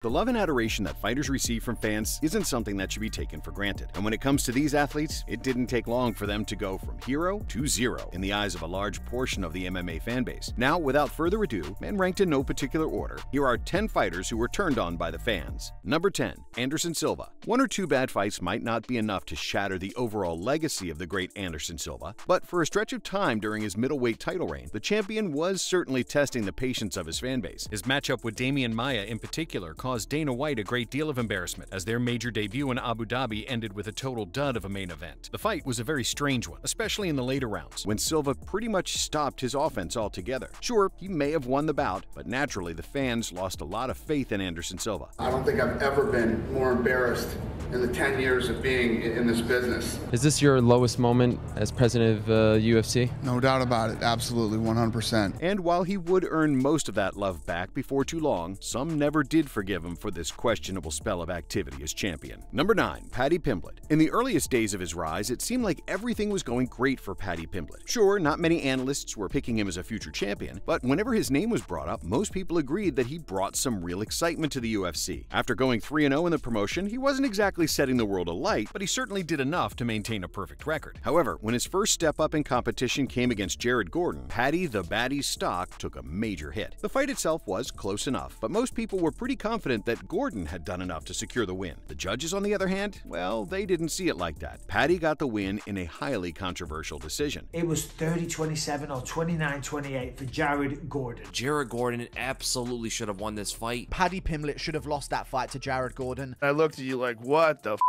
The love and adoration that fighters receive from fans isn't something that should be taken for granted. And when it comes to these athletes, it didn't take long for them to go from hero to zero in the eyes of a large portion of the MMA fanbase. Now, without further ado, and ranked in no particular order, here are 10 fighters who were turned on by the fans. Number 10. Anderson Silva. One or two bad fights might not be enough to shatter the overall legacy of the great Anderson Silva, but for a stretch of time during his middleweight title reign, the champion was certainly testing the patience of his fanbase. His matchup with Damian Maia in particular caused Dana White a great deal of embarrassment, as their major debut in Abu Dhabi ended with a total dud of a main event. The fight was a very strange one, especially in the later rounds, when Silva pretty much stopped his offense altogether. Sure, he may have won the bout, but naturally the fans lost a lot of faith in Anderson Silva. I don't think I've ever been more embarrassed in the 10 years of being in this business. Is this your lowest moment as president of UFC? No doubt about it, absolutely, 100%. And while he would earn most of that love back before too long, some never did forgive him for this questionable spell of activity as champion. Number 9. Paddy Pimblett. In the earliest days of his rise, it seemed like everything was going great for Paddy Pimblett. Sure, not many analysts were picking him as a future champion, but whenever his name was brought up, most people agreed that he brought some real excitement to the UFC. After going 3-0 in the promotion, he wasn't exactly setting the world alight, but he certainly did enough to maintain a perfect record. However, when his first step up in competition came against Jared Gordon, Paddy the Baddie's stock took a major hit. The fight itself was close enough, but most people were pretty confident that Gordon had done enough to secure the win. The judges, on the other hand, well, they didn't see it like that. Paddy got the win in a highly controversial decision. It was 30-27 or 29-28 for Jared Gordon. Jared Gordon absolutely should have won this fight. Paddy Pimblett should have lost that fight to Jared Gordon. I looked at you like, what the f?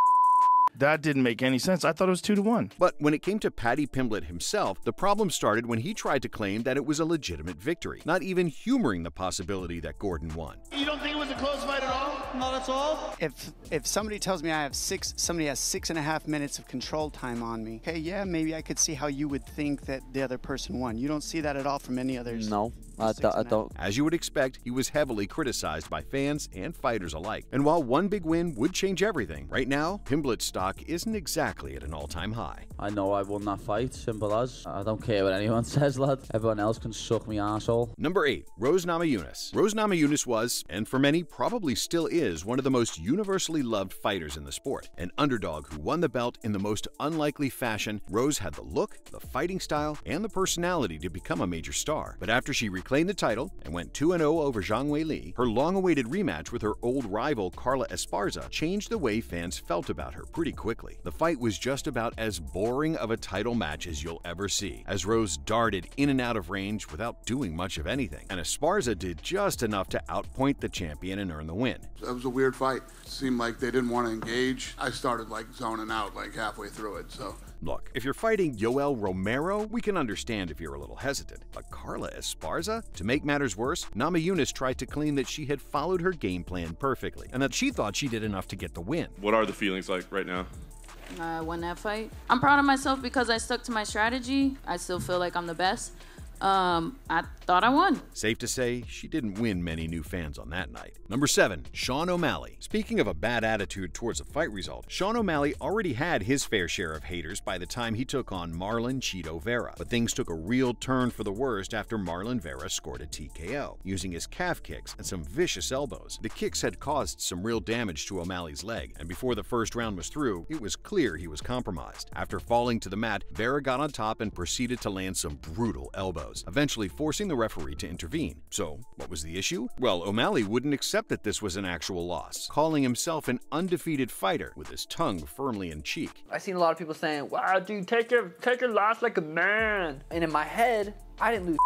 That didn't make any sense. I thought it was 2-1. But when it came to Paddy Pimblett himself, the problem started when he tried to claim that it was a legitimate victory, not even humoring the possibility that Gordon won. You don't think it was a close fight at all? Not at all? If somebody tells me somebody has 6.5 minutes of control time on me, okay, yeah, maybe I could see how you would think that the other person won. You don't see that at all from any others. No, I don't. As you would expect, he was heavily criticized by fans and fighters alike. And while one big win would change everything, right now, Pimblett's stock isn't exactly at an all-time high. I know I won that fight, simple as. I don't care what anyone says, lad. Everyone else can suck me arsehole. Number 8. Rose Namajunas. Rose Namajunas was, and for many probably still is, one of the most universally loved fighters in the sport. An underdog who won the belt in the most unlikely fashion, Rose had the look, the fighting style, and the personality to become a major star. But after she reclaimed the title and went 2-0 over Zhang Weili, her long-awaited rematch with her old rival Carla Esparza changed the way fans felt about her pretty quickly. The fight was just about as boring of a title match as you'll ever see, as Rose darted in and out of range without doing much of anything, and Esparza did just enough to outpoint the champion and earn the win. It was a weird fight. It seemed like they didn't want to engage. I started like zoning out like halfway through it, so. Look, if you're fighting Yoel Romero, we can understand if you're a little hesitant. But Carla Esparza? To make matters worse, Namajunas tried to claim that she had followed her game plan perfectly, and that she thought she did enough to get the win. What are the feelings like right now? I won that fight. I'm proud of myself because I stuck to my strategy. I still feel like I'm the best. I thought I won. Safe to say, she didn't win many new fans on that night. Number 7. Sean O'Malley. Speaking of a bad attitude towards a fight result, Sean O'Malley already had his fair share of haters by the time he took on Marlon Cheeto Vera. But things took a real turn for the worst after Marlon Vera scored a TKO, using his calf kicks and some vicious elbows. The kicks had caused some real damage to O'Malley's leg, and before the first round was through, it was clear he was compromised. After falling to the mat, Vera got on top and proceeded to land some brutal elbows, eventually forcing the referee to intervene. So, what was the issue? Well, O'Malley wouldn't accept that this was an actual loss, calling himself an undefeated fighter with his tongue firmly in cheek. I've seen a lot of people saying, wow, dude, take your loss like a man. And in my head, I didn't lose.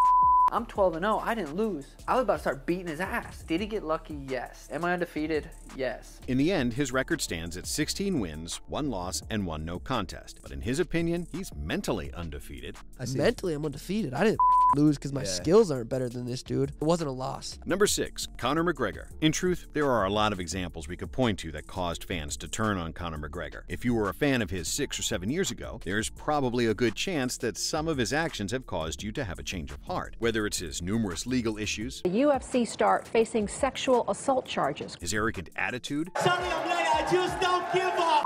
I'm 12-0. I didn't lose. I was about to start beating his ass. Did he get lucky? Yes. Am I undefeated? Yes. In the end, his record stands at 16 wins, 1 loss, and 1 no contest. But in his opinion, he's mentally undefeated. Mentally, I'm undefeated. I didn't lose because my skills aren't better than this dude. It wasn't a loss. Number 6. Conor McGregor. In truth, there are a lot of examples we could point to that caused fans to turn on Conor McGregor. If you were a fan of his 6 or 7 years ago, there's probably a good chance that some of his actions have caused you to have a change of heart. Whether it's his numerous legal issues, a UFC star facing sexual assault charges, his arrogant attitude, Sorry, I'm late. I just don't give a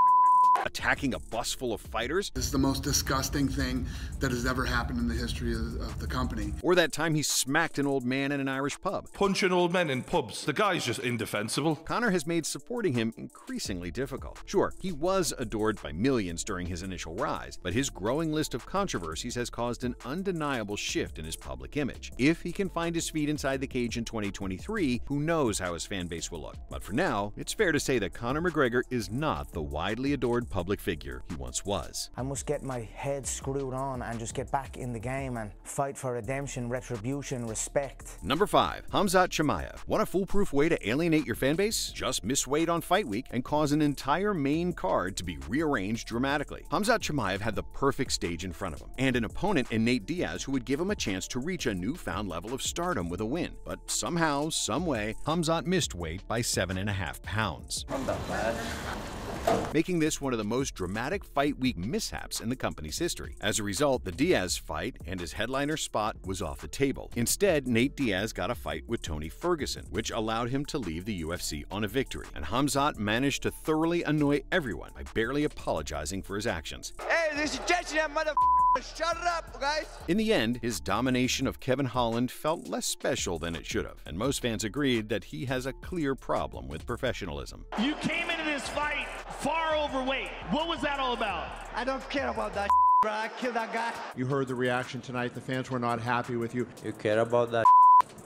attacking a bus full of fighters. This is the most disgusting thing that has ever happened in the history of the company. Or that time he smacked an old man in an Irish pub. Punching old men in pubs. The guy's just indefensible. Conor has made supporting him increasingly difficult. Sure, he was adored by millions during his initial rise, but his growing list of controversies has caused an undeniable shift in his public image. If he can find his feet inside the cage in 2023, who knows how his fan base will look. But for now, it's fair to say that Conor McGregor is not the widely adored public figure he once was. I must get my head screwed on and just get back in the game and fight for redemption, retribution, respect. Number 5. Khamzat Chimaev. Want a foolproof way to alienate your fanbase? Just miss weight on fight week and cause an entire main card to be rearranged dramatically. Khamzat Chimaev had the perfect stage in front of him, and an opponent in Nate Diaz who would give him a chance to reach a newfound level of stardom with a win. But somehow, someway, Khamzat missed weight by 7.5 pounds. I'm not bad. Making this one of the most dramatic fight week mishaps in the company's history. As a result, the Diaz fight and his headliner spot was off the table. Instead, Nate Diaz got a fight with Tony Ferguson, which allowed him to leave the UFC on a victory, and Khamzat managed to thoroughly annoy everyone by barely apologizing for his actions. Hey, this is Jesse, that motherfucker. Shut it up, guys. In the end, his domination of Kevin Holland felt less special than it should have, and most fans agreed that he has a clear problem with professionalism. You came into this fight far overweight. What was that all about? I don't care about that, bro. I killed that guy. You heard the reaction tonight. The fans were not happy with you. You care about that?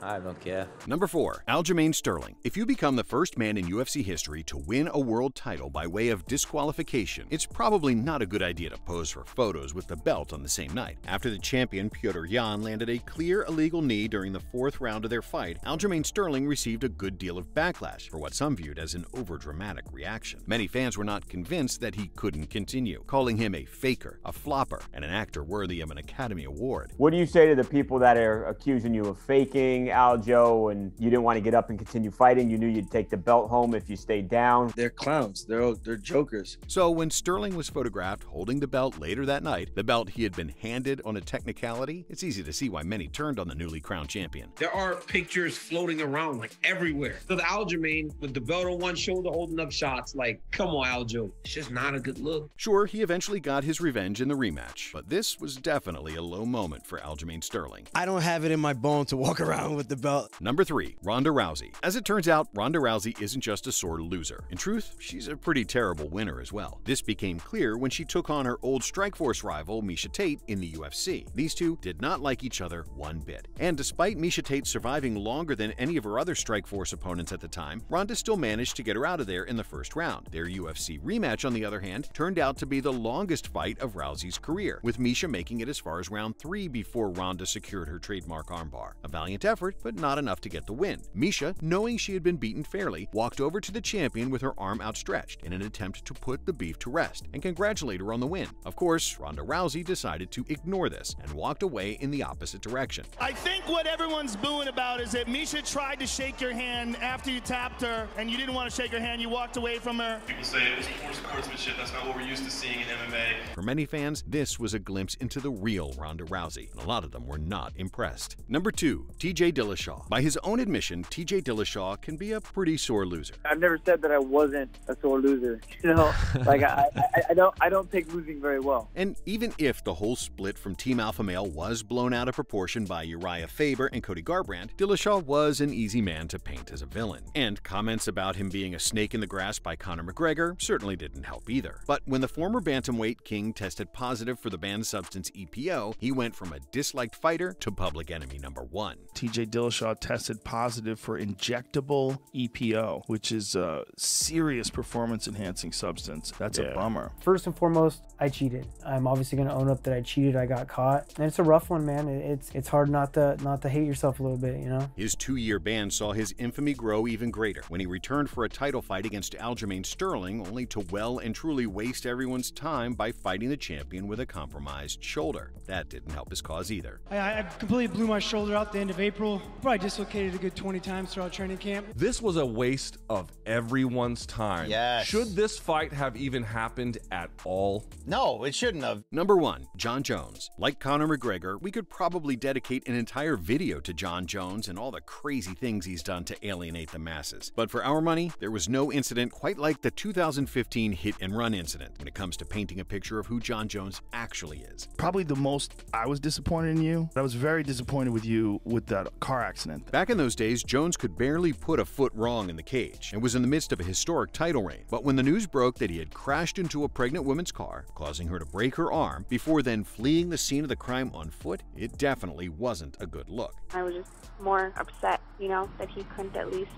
I don't care. Number 4. Aljamain Sterling. If you become the first man in UFC history to win a world title by way of disqualification, it's probably not a good idea to pose for photos with the belt on the same night. After the champion, Petr Yan, landed a clear illegal knee during the 4th round of their fight, Aljamain Sterling received a good deal of backlash for what some viewed as an overdramatic reaction. Many fans were not convinced that he couldn't continue, calling him a faker, a flopper, and an actor worthy of an Academy Award. What do you say to the people that are accusing you of faking, Aljo, and you didn't want to get up and continue fighting? You knew you'd take the belt home if you stayed down. They're clowns. They're jokers. So when Sterling was photographed holding the belt later that night, the belt he had been handed on a technicality, it's easy to see why many turned on the newly crowned champion. There are pictures floating around like everywhere. So the Aljamain with the belt on one shoulder holding up shots, like, come on, Aljo. It's just not a good look. Sure, he eventually got his revenge in the rematch, but this was definitely a low moment for Aljamain Sterling. I don't have it in my bone to walk around with the belt. Number 3. Ronda Rousey. As it turns out, Ronda Rousey isn't just a sore loser. In truth, she's a pretty terrible winner as well. This became clear when she took on her old Strikeforce rival, Miesha Tate, in the UFC. These two did not like each other one bit. And despite Miesha Tate surviving longer than any of her other Strikeforce opponents at the time, Ronda still managed to get her out of there in the first round. Their UFC rematch, on the other hand, turned out to be the longest fight of Rousey's career, with Miesha making it as far as round 3 before Ronda secured her trademark armbar. A valiant effort, but not enough to get the win. Miesha, knowing she had been beaten fairly, walked over to the champion with her arm outstretched in an attempt to put the beef to rest and congratulate her on the win. Of course, Ronda Rousey decided to ignore this and walked away in the opposite direction. I think what everyone's booing about is that Miesha tried to shake your hand after you tapped her and you didn't want to shake her hand, you walked away from her. People say it was poor sportsmanship. That's not what we're used to seeing in MMA. For many fans, this was a glimpse into the real Ronda Rousey, and a lot of them were not impressed. Number 2. TJ Dillashaw. By his own admission, TJ Dillashaw can be a pretty sore loser. I've never said that I wasn't a sore loser. You know, like I don't take losing very well. And even if the whole split from Team Alpha Male was blown out of proportion by Uriah Faber and Cody Garbrandt, Dillashaw was an easy man to paint as a villain. And comments about him being a snake in the grass by Conor McGregor certainly didn't help either. But when the former bantamweight king tested positive for the banned substance EPO, he went from a disliked fighter to public enemy number 1. TJ Dillashaw tested positive for injectable EPO, which is a serious performance-enhancing substance. That's a bummer. First and foremost, I cheated. I'm obviously going to own up that I cheated. I got caught, and it's a rough one, man. It's hard not to hate yourself a little bit, you know. His 2-year ban saw his infamy grow even greater when he returned for a title fight against Aljamain Sterling, only to well and truly waste everyone's time by fighting the champion with a compromised shoulder. That didn't help his cause either. I completely blew my shoulder out at the end of April. ankle. Probably dislocated a good 20 times throughout training camp. This was a waste of everyone's time. Yes. Should this fight have even happened at all? No, it shouldn't have. Number 1, Jon Jones. Like Conor McGregor, we could probably dedicate an entire video to Jon Jones and all the crazy things he's done to alienate the masses. But for our money, there was no incident quite like the 2015 hit-and-run incident when it comes to painting a picture of who Jon Jones actually is. Probably the most I was disappointed in you. I was very disappointed with you with that car accident. Back in those days, Jones could barely put a foot wrong in the cage and was in the midst of a historic title reign. But when the news broke that he had crashed into a pregnant woman's car, causing her to break her arm, before then fleeing the scene of the crime on foot, it definitely wasn't a good look. I was just more upset, you know, that he couldn't at least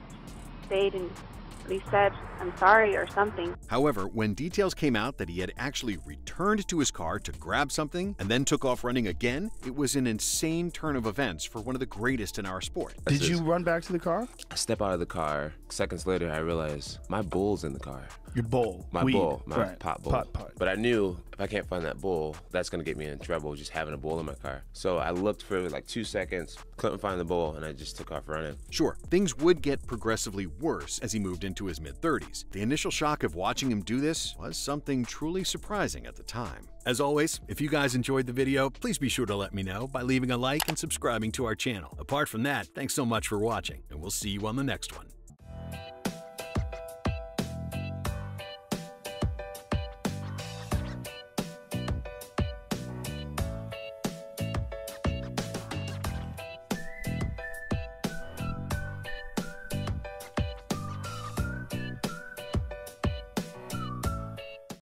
stayed and at least said, I'm sorry or something. However, when details came out that he had actually returned to his car to grab something and then took off running again, it was an insane turn of events for one of the greatest in our sport. Did you run back to the car? I step out of the car. Seconds later, I realize my bull's in the car. Your bull? My bull, my right. pot bull. Pot. But I knew if I can't find that bull, that's gonna get me in trouble just having a bull in my car. So I looked for like 2 seconds, couldn't find the bull, and I just took off running. Sure, things would get progressively worse as he moved into his mid-30s. The initial shock of watching him do this was something truly surprising at the time. As always, if you guys enjoyed the video, please be sure to let me know by leaving a like and subscribing to our channel. Apart from that, thanks so much for watching, and we'll see you on the next one.